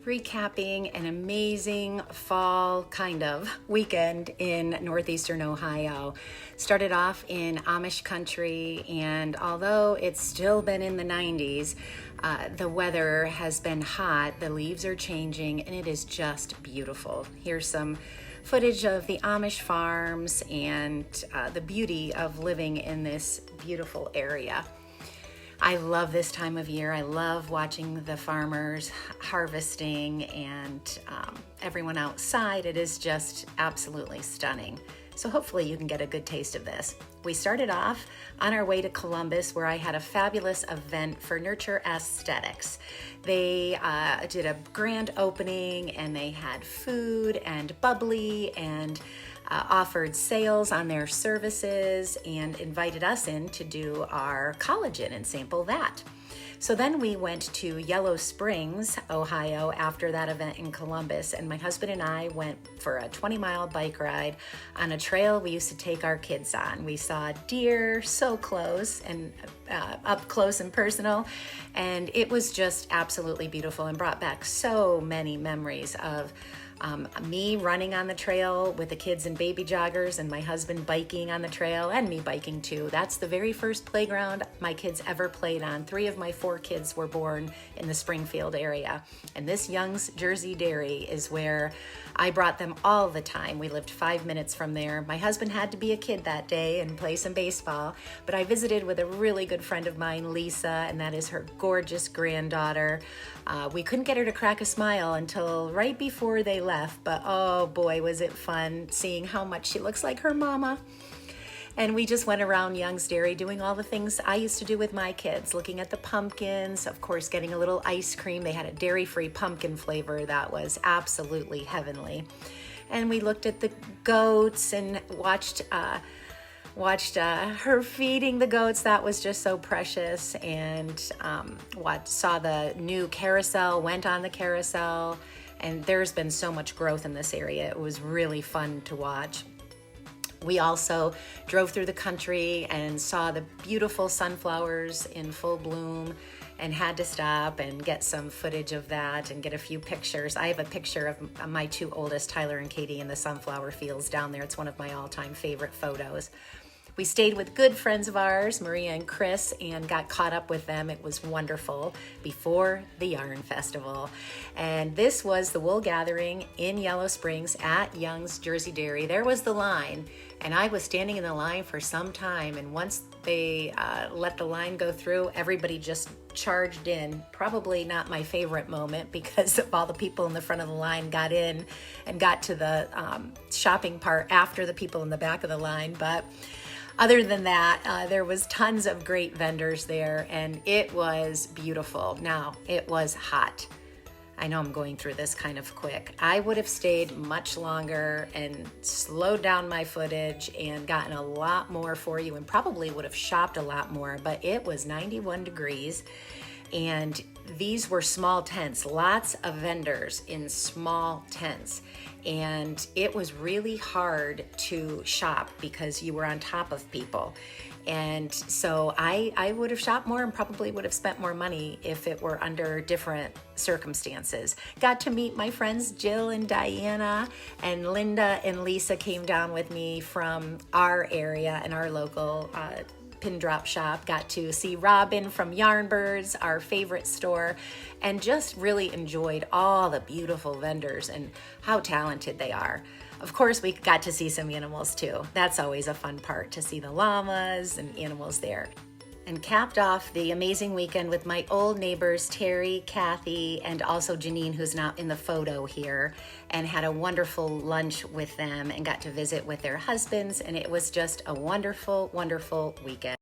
recapping an amazing fall kind of weekend in northeastern Ohio. Started off in Amish country, and although it's still been in the 90s, the weather has been hot, the leaves are changing, and it is just beautiful. Here's some footage of the Amish farms and the beauty of living in this beautiful area. I love this time of year. I love watching the farmers harvesting and everyone outside. It is just absolutely stunning. So hopefully you can get a good taste of this. We started off on our way to Columbus, where I had a fabulous event for Nurture Aesthetics. They did a grand opening, and they had food and bubbly and offered sales on their services and invited us in to do our collagen and sample that. So then we went to Yellow Springs, Ohio after that event in Columbus, and my husband and I went for a 20-mile bike ride on a trail we used to take our kids on. We saw deer so close and up close and personal, and it was just absolutely beautiful and brought back so many memories of me running on the trail with the kids in baby joggers, and my husband biking on the trail, and me biking too. That's the very first playground my kids ever played on. 3 of my 4 kids were born in the Springfield area, and this Young's Jersey Dairy is where I brought them all the time. We lived 5 minutes from there. My husband had to be a kid that day and play some baseball, but I visited with a really good friend of mine, Lisa, and that is her gorgeous granddaughter. We couldn't get her to crack a smile until right before they left, but oh boy, was it fun seeing how much she looks like her mama. And we just went around Young's Dairy doing all the things I used to do with my kids, looking at the pumpkins, of course, getting a little ice cream. They had a dairy-free pumpkin flavor that was absolutely heavenly. And we looked at the goats and watched her feeding the goats. That was just so precious. And saw the new carousel, went on the carousel, and there's been so much growth in this area. It was really fun to watch. We also drove through the country and saw the beautiful sunflowers in full bloom, and had to stop and get some footage of that and get a few pictures. I have a picture of my 2 oldest, Tyler and Katie, in the sunflower fields down there. It's one of my all-time favorite photos. We stayed with good friends of ours, Maria and Chris, and got caught up with them. It was wonderful before the Yarn Festival. And this was the wool gathering in Yellow Springs at Young's Jersey Dairy. There was the line, and I was standing in the line for some time. And once they let the line go through, everybody just charged in. Probably not my favorite moment, because of all the people in the front of the line got in and got to the shopping part after the people in the back of the line. But other than that, there was tons of great vendors there, and it was beautiful. Now, it was hot. I know I'm going through this kind of quick. I would have stayed much longer and slowed down my footage and gotten a lot more for you, and probably would have shopped a lot more, but it was 91 degrees. And these were small tents, lots of vendors in small tents. And it was really hard to shop because you were on top of people. And so I would have shopped more and probably would have spent more money if it were under different circumstances. Got to meet my friends Jill and Diana, and Linda and Lisa came down with me from our area and our local pin drop shop. Got to see Robin from Yarnbirds, our favorite store, and just really enjoyed all the beautiful vendors and how talented they are. Of course, we got to see some animals too. That's always a fun part, to see the llamas and animals there. And capped off the amazing weekend with my old neighbors, Terry, Kathy, and also Janine, who's not in the photo here, and had a wonderful lunch with them and got to visit with their husbands. And it was just a wonderful, wonderful weekend.